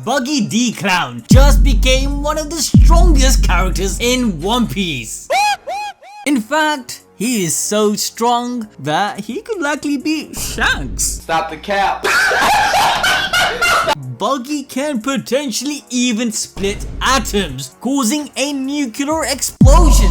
Buggy D Clown just became one of the strongest characters in One Piece. In fact, he is so strong that he could likely beat Shanks. Stop the cap. Buggy can potentially even split atoms, causing a nuclear explosion.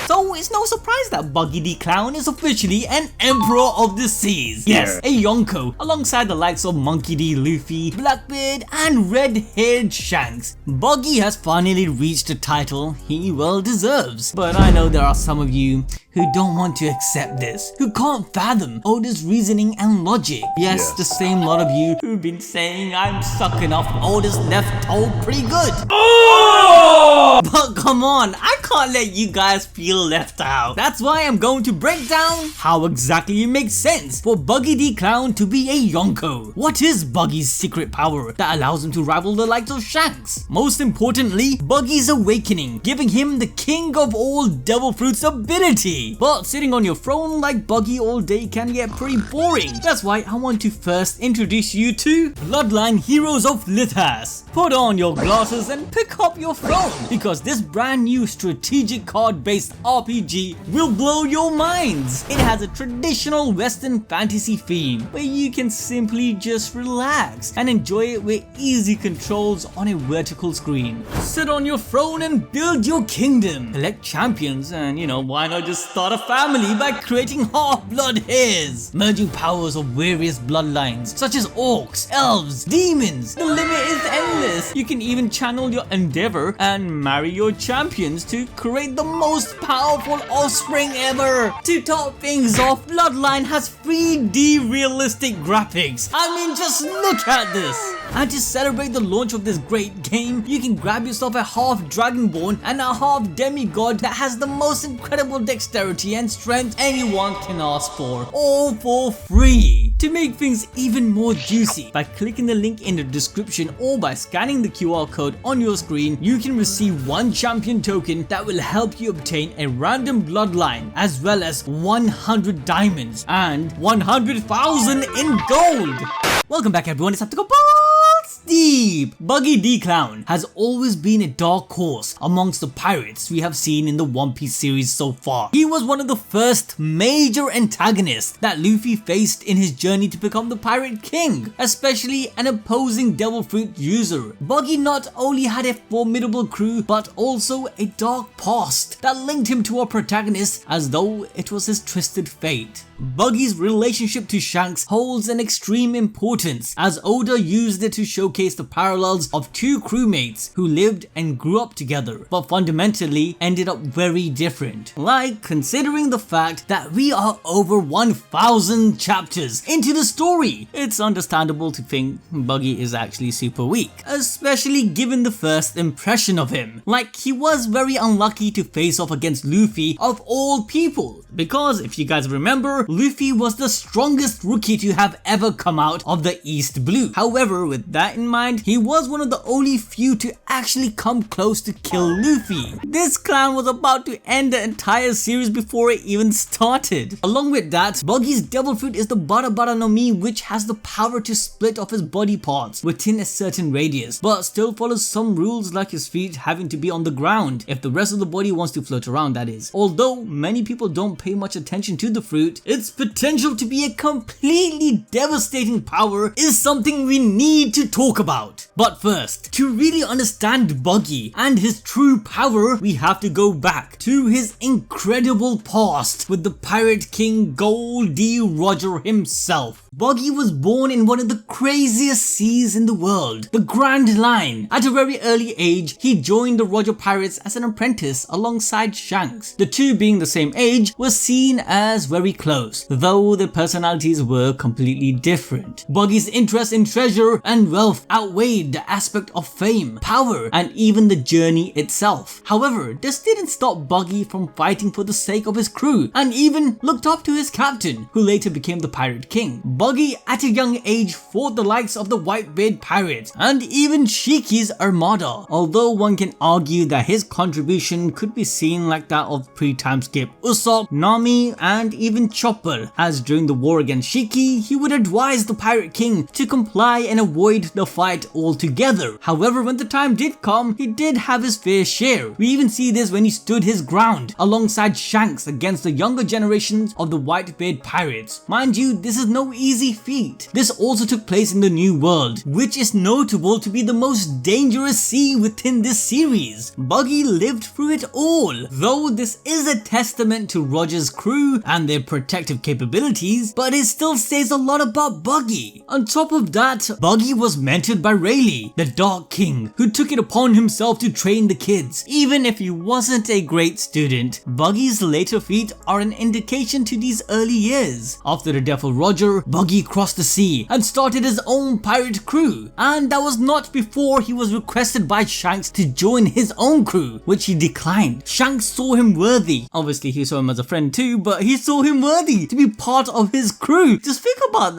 So it's no surprise that Buggy D Clown is officially an Emperor of the Seas. Yes, a Yonko, alongside the likes of Monkey D, Luffy, Blackbeard and red-haired Shanks. Buggy has finally reached a title he well deserves. But I know there are some of you who don't want to accept this, who can't fathom Oda's reasoning and logic. Yes, the same lot of you who've been saying I'm sucking off Oda's left toe pretty good. Oh! But come on, I can't let you guys feel left out. That's why I'm going to break down how exactly it makes sense for Buggy D Clown to be a Yonko. What is Buggy's secret power that allows him to rival the likes of Shanks? Most importantly, Buggy's awakening, giving him the king of all devil fruits ability. But sitting on your throne like Buggy all day can get pretty boring. That's why I want to first introduce you to Bloodline Heroes of Lithas. Put on your glasses and pick up your throne, because this brand new strategic card based RPG will blow your minds. It has a traditional Western fantasy theme where you can simply just relax and enjoy it with easy controls on a vertical screen. Sit on your throne and build your kingdom. Collect champions and why not just start a family by creating half-blood heirs. Merging powers of various bloodlines such as orcs, elves, demons. The limit is endless. You can even channel your endeavor and marry your champions to create the most powerful offspring ever. To top things off, Bloodline has 3D realistic graphics. I mean, just look at this. And to celebrate the launch of this great game, you can grab yourself a half Dragonborn and a half Demigod that has the most incredible dexterity and strength anyone can ask for, all for free. To make things even more juicy, by clicking the link in the description or by scanning the QR code on your screen, you can receive one champion token that will help you obtain a random bloodline, as well as 100 diamonds and 100,000 in gold. Welcome back everyone, it's time to go balls deep. Buggy D Clown has always been a dark horse amongst the pirates we have seen in the One Piece series so far. He was one of the first major antagonists that Luffy faced in his journey to become the Pirate King, especially an opposing devil fruit user. Buggy not only had a formidable crew but also a dark past that linked him to our protagonist as though it was his twisted fate. Buggy's relationship to Shanks holds an extreme importance, as Oda used it to showcase the parallels of two crewmates who lived and grew up together, but fundamentally ended up very different. Like, considering the fact that we are over 1,000 chapters into the story, it's understandable to think Buggy is actually super weak, especially given the first impression of him. Like, he was very unlucky to face off against Luffy of all people, because if you guys remember, Luffy was the strongest rookie to have ever come out of the East Blue. However, with that in mind, he was one of the only few to actually come close to kill Luffy. This clown was about to end the entire series before it even started. Along with that, Buggy's devil fruit is the Bara Bara no Mi, which has the power to split off his body parts within a certain radius, but still follows some rules like his feet having to be on the ground if the rest of the body wants to float around, that is. Although many people don't pay much attention to the fruit, its potential to be a completely devastating power is something we need to talk about. But first, to really understand Buggy and his true power, we have to go back to his incredible past with the Pirate King Gold D. Roger himself. Buggy was born in one of the craziest seas in the world, the Grand Line. At a very early age, he joined the Roger Pirates as an apprentice alongside Shanks. The two being the same age was seen as very close, though their personalities were completely different. Buggy's interest in treasure and wealth outweighed the aspect of fame, power, and even the journey itself. However, this didn't stop Buggy from fighting for the sake of his crew, and even looked up to his captain, who later became the Pirate King. Buggy at a young age fought the likes of the Whitebeard pirates and even Shiki's armada, although one can argue that his contribution could be seen like that of pre-time skip Usopp, Nami and even Chopper, as during the war against Shiki he would advise the Pirate King to comply and avoid the fight altogether. However, when the time did come, he did have his fair share. We even see this when he stood his ground alongside Shanks against the younger generations of the Whitebeard pirates. Mind you, this is no easy feat. This also took place in the New World, which is notable to be the most dangerous sea within this series. Buggy lived through it all, though this is a testament to Roger's crew and their protective capabilities, but it still says a lot about Buggy. On top of that, Buggy was mentored by Rayleigh, the Dark King, who took it upon himself to train the kids. Even if he wasn't a great student, Buggy's later feat are an indication to these early years. After the death of Roger, Buggy crossed the sea and started his own pirate crew, and that was not before he was requested by Shanks to join his own crew, which he declined. Shanks saw him worthy. Obviously he saw him as a friend too, but he saw him worthy to be part of his crew. Just think about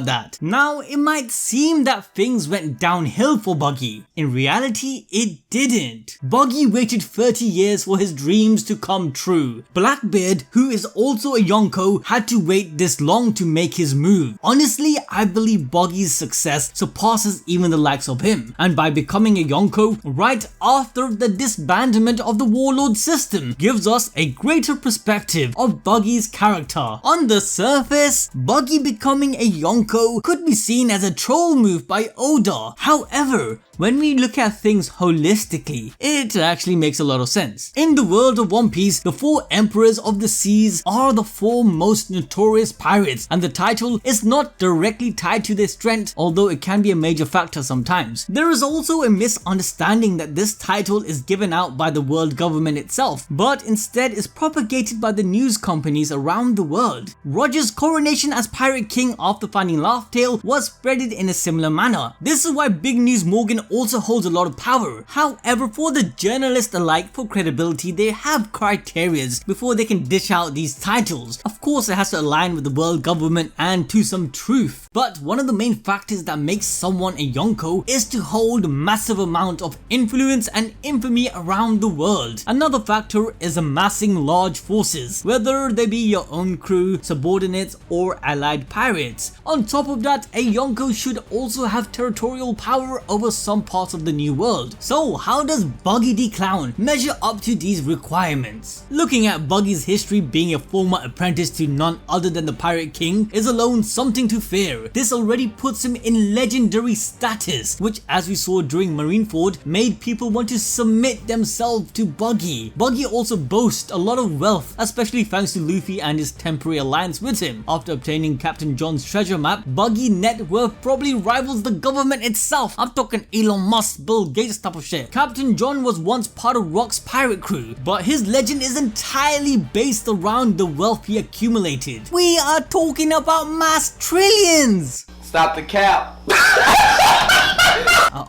that, Now, it might seem that things went downhill for Buggy. In reality, it didn't. Buggy waited 30 years for his dreams to come true. Blackbeard, who is also a Yonko, had to wait this long to make his move. Honestly, I believe Buggy's success surpasses even the likes of him, and by becoming a Yonko right after the disbandment of the Warlord system gives us a greater perspective of Buggy's character. On the surface, Buggy becoming a Yonko could be seen as a troll move by Oda. However, when we look at things holistically, it actually makes a lot of sense. In the world of One Piece, the 4 Emperors of the Seas are the 4 most notorious pirates, and the title is not directly tied to their strength, although it can be a major factor sometimes. There is also a misunderstanding that this title is given out by the world government itself, but instead is propagated by the news companies around the world. Roger's coronation as Pirate King after finding Laugh Tale was spreaded in a similar manner. This is why Big News Morgan also holds a lot of power. However, for the journalists alike, for credibility, they have criterias before they can dish out these titles. Of course, it has to align with the world government and to some truth. But one of the main factors that makes someone a Yonko is to hold massive amount of influence and infamy around the world. Another factor is amassing large forces, whether they be your own crew, subordinates or allied pirates. On top of that, a Yonko should also have territorial power over some parts of the New World. So how does Buggy D Clown measure up to these requirements? Looking at Buggy's history being a former apprentice to none other than the Pirate King is alone something to fear. This already puts him in legendary status, which as we saw during Marineford made people want to submit themselves to Buggy. Buggy also boasts a lot of wealth, especially thanks to Luffy and his temporary alliance with him. After obtaining Captain John's treasure map, Buggy net worth probably rivals the government itself. I'm talking Elon Musk, Bill Gates type of shit. Captain John was once part of Rock's pirate crew, but his legend is entirely based around the wealth he accumulated. We are talking about mass trillions! Stop the cap!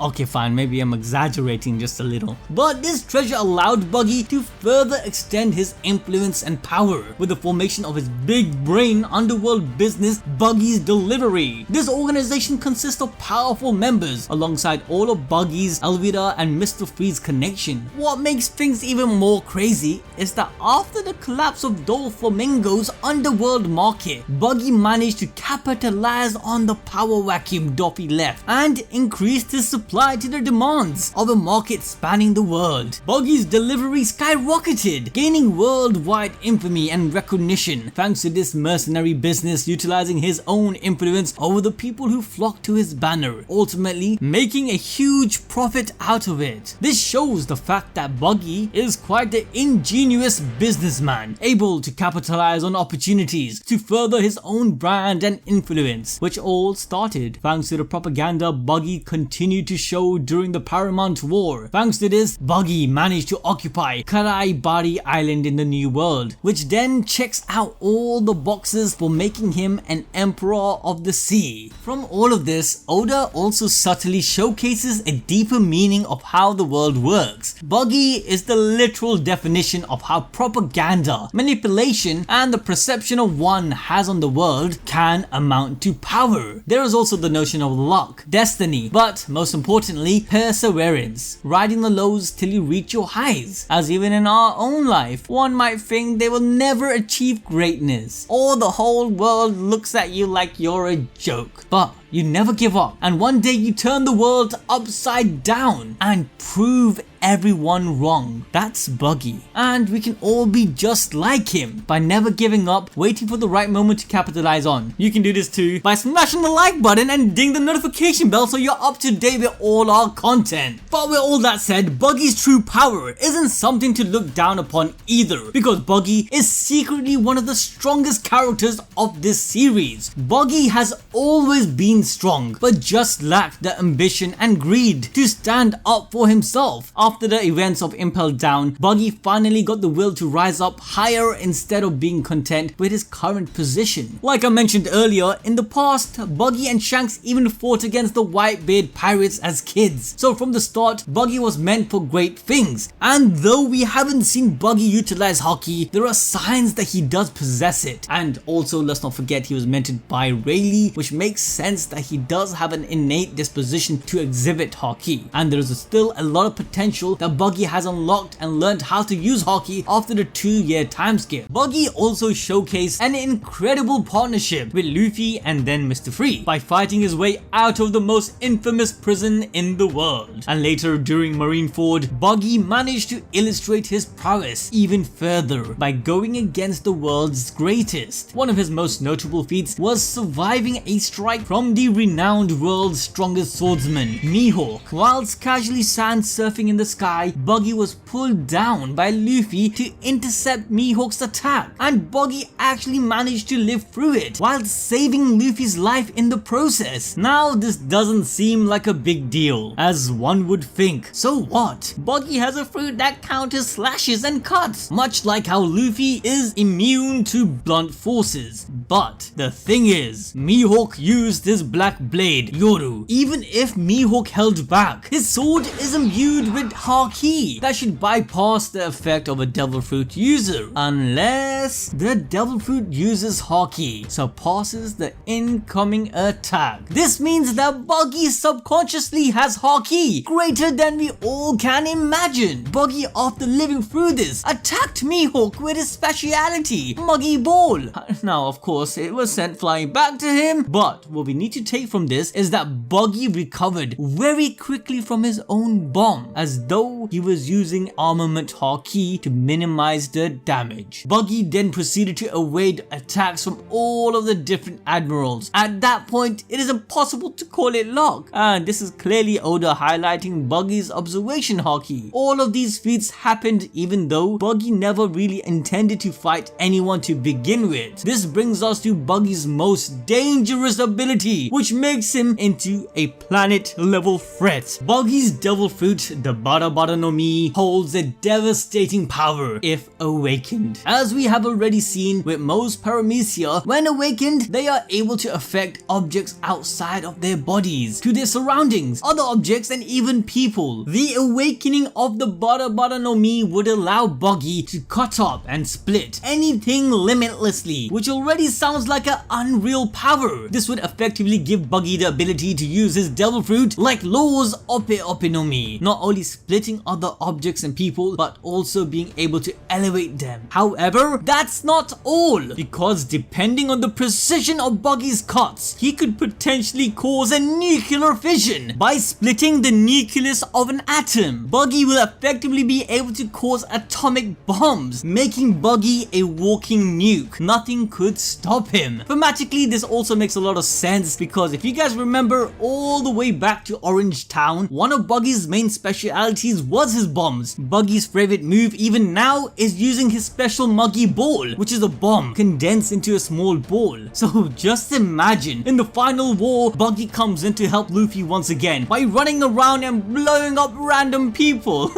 Okay, fine, maybe I'm exaggerating just a little. But this treasure allowed Buggy to further extend his influence and power with the formation of his big brain underworld business, Buggy's Delivery. This organization consists of powerful members alongside all of Buggy's, Elvira and Mr. Free's connection. What makes things even more crazy is that after the collapse of Doflamingo's underworld market, Buggy managed to capitalize on the power vacuum Doffy left and increased his supply to the demands of a market spanning the world. Buggy's Delivery skyrocketed, gaining worldwide infamy and recognition thanks to this mercenary business utilizing his own influence over the people who flocked to his banner, ultimately making a huge profit out of it. This shows the fact that Buggy is quite the ingenious businessman, able to capitalize on opportunities to further his own brand and influence, which all started thanks to the propaganda Buggy continued to show during the Paramount War. Thanks to this, Buggy managed to occupy Karaibari Island in the New World, which then checks out all the boxes for making him an Emperor of the Sea. From all of this, Oda also subtly showcases a deeper meaning of how the world works. Buggy is the literal definition of how propaganda, manipulation, and the perception of one has on the world can amount to power. There is also the notion of luck, destiny, but most importantly, perseverance, riding the lows till you reach your highs. As even in our own life, one might think they will never achieve greatness, or the whole world looks at you like you're a joke. But you never give up, and one day you turn the world upside down and prove everyone wrong. That's Buggy, and we can all be just like him by never giving up, waiting for the right moment to capitalize on. You can do this too by smashing the like button and ding the notification bell so you're up to date with all our content. But with all that said, Buggy's true power isn't something to look down upon either, because Buggy is secretly one of the strongest characters of this series. Buggy has always been strong, but just lacked the ambition and greed to stand up for himself. After the events of Impel Down, Buggy finally got the will to rise up higher instead of being content with his current position. Like I mentioned earlier, in the past, Buggy and Shanks even fought against the Whitebeard pirates as kids. So from the start, Buggy was meant for great things. And though we haven't seen Buggy utilize Haki, there are signs that he does possess it. And also, let's not forget he was mentored by Rayleigh, which makes sense that he does have an innate disposition to exhibit Haki. And there is still a lot of potential that Buggy has unlocked and learned how to use Haki after the 2-year timescale. Buggy also showcased an incredible partnership with Luffy and then Mr. Free by fighting his way out of the most infamous prison in the world. And later during Marineford, Buggy managed to illustrate his prowess even further by going against the world's greatest. One of his most notable feats was surviving a strike from the renowned world's strongest swordsman, Mihawk. Whilst casually sand surfing in the sky, Buggy was pulled down by Luffy to intercept Mihawk's attack, and Buggy actually managed to live through it while saving Luffy's life in the process. Now this doesn't seem like a big deal, as one would think. So what? Buggy has a fruit that counters slashes and cuts, much like how Luffy is immune to blunt forces. But the thing is, Mihawk used his black blade, Yoru. Even if Mihawk held back, his sword is imbued with Haki that should bypass the effect of a devil fruit user, unless the devil fruit user's Haki surpasses the incoming attack. This means that Buggy subconsciously has Haki greater than we all can imagine. Buggy, after living through this, attacked Mihawk with his speciality, Muggy Ball. Now of course it was sent flying back to him, but what we need to take from this is that Buggy recovered very quickly from his own bomb, as though he was using armament Haki to minimize the damage. Buggy then proceeded to evade attacks from all of the different admirals. At that point, it is impossible to call it luck, and this is clearly Oda highlighting Buggy's observation Haki. All of these feats happened even though Buggy never really intended to fight anyone to begin with. This brings us to Buggy's most dangerous ability, which makes him into a planet level threat. Buggy's devil fruit, the Bada Bada no Mi, holds a devastating power if awakened. As we have already seen with most paramecia, when awakened, they are able to affect objects outside of their bodies, to their surroundings, other objects, and even people. The awakening of the Bada Bada no Mi would allow Buggy to cut up and split anything limitlessly, which already sounds like an unreal power. This would effectively give Buggy the ability to use his devil fruit like Law's Ope Ope no Mi, not only splitting other objects and people, but also being able to elevate them. However, that's not all, because depending on the precision of Buggy's cuts, he could potentially cause a nuclear fission. By splitting the nucleus of an atom, Buggy will effectively be able to cause atomic bombs, making Buggy a walking nuke. Nothing could stop him. Thematically, this also makes a lot of sense because if you guys remember all the way back to Orange Town, one of Buggy's main specialities was his bombs. Buggy's favorite move even now is using his special Muggy ball, which is a bomb condensed into a small ball. So just imagine, in the final war, Buggy comes in to help Luffy once again by running around and blowing up random people.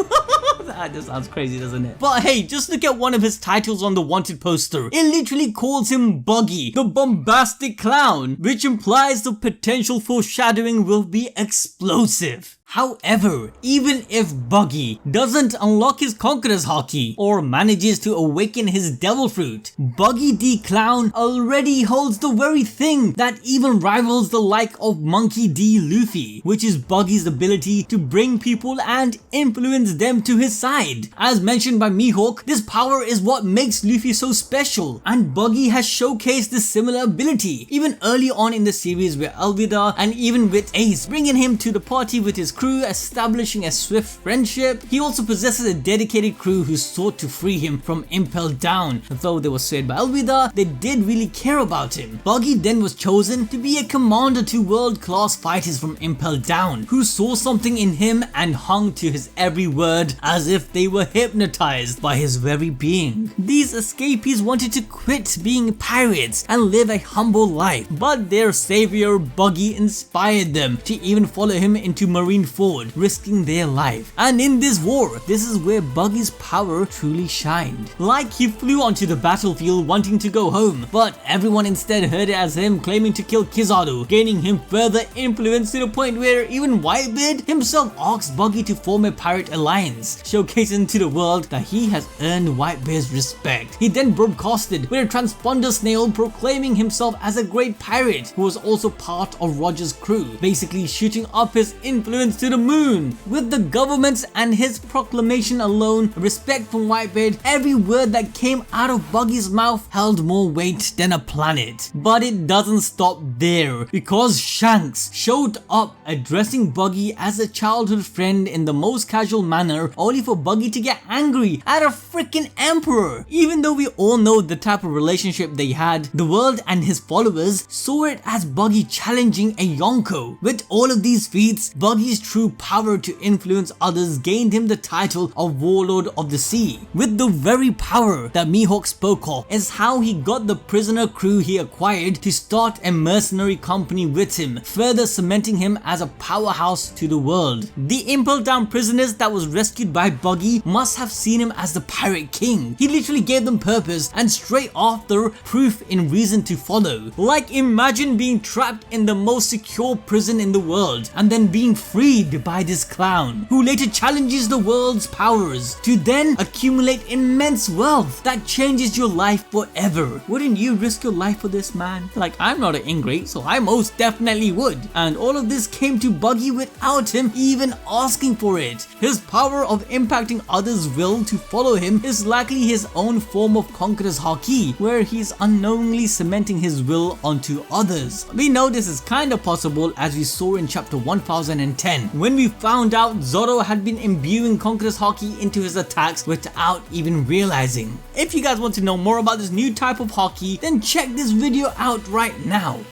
That just sounds crazy, doesn't it? But hey, just look at one of his titles on the wanted poster. It literally calls him Buggy, the bombastic clown, which implies the potential foreshadowing will be explosive. However, even if Buggy doesn't unlock his Conqueror's Haki or manages to awaken his Devil Fruit, Buggy D Clown already holds the very thing that even rivals the like of Monkey D Luffy, which is Buggy's ability to bring people and influence them to his side. As mentioned by Mihawk, this power is what makes Luffy so special, and Buggy has showcased this similar ability even early on in the series with Alvida and even with Ace, bringing him to the party with his crew, establishing a swift friendship. He also possesses a dedicated crew who sought to free him from Impelled Down. Though they were swayed by Alvida, they did really care about him. Buggy then was chosen to be a commander to world-class fighters from Impelled Down, who saw something in him and hung to his every word as if they were hypnotized by his very being. These escapees wanted to quit being pirates and live a humble life, but their savior Buggy inspired them to even follow him into Marine Ford, risking their life. And in this war, this is where Buggy's power truly shined. Like he flew onto the battlefield wanting to go home, but everyone instead heard it as him claiming to kill Kizaru, gaining him further influence to the point where even Whitebeard himself asked Buggy to form a pirate alliance, showcasing to the world that he has earned Whitebeard's respect. He then broadcasted with a transponder snail proclaiming himself as a great pirate who was also part of Roger's crew, basically shooting up his influence to the moon. With the governments and his proclamation alone, respect from Whitebeard, every word that came out of Buggy's mouth held more weight than a planet. But it doesn't stop there, because Shanks showed up addressing Buggy as a childhood friend in the most casual manner, only for Buggy to get angry at a freaking emperor. Even though we all know the type of relationship they had, the world and his followers saw it as Buggy challenging a Yonko. With all of these feats, Buggy's true power to influence others gained him the title of Warlord of the Sea. With the very power that Mihawk spoke of is how he got the prisoner crew he acquired to start a mercenary company with him, further cementing him as a powerhouse to the world. The Impelled Down prisoners that was rescued by Buggy must have seen him as the Pirate King. He literally gave them purpose and straight after proof in reason to follow. Like, imagine being trapped in the most secure prison in the world and then being freed by this clown, who later challenges the world's powers to then accumulate immense wealth that changes your life forever. Wouldn't you risk your life for this man? Like, I'm not an ingrate, so I most definitely would. And all of this came to Buggy without him even asking for it. His power of impacting others' will to follow him is likely his own form of Conqueror's Haki, where he's unknowingly cementing his will onto others. We know this is kind of possible as we saw in chapter 1010, when we found out Zoro had been imbuing Conqueror's Haki into his attacks without even realizing. If you guys want to know more about this new type of Haki, then check this video out right now.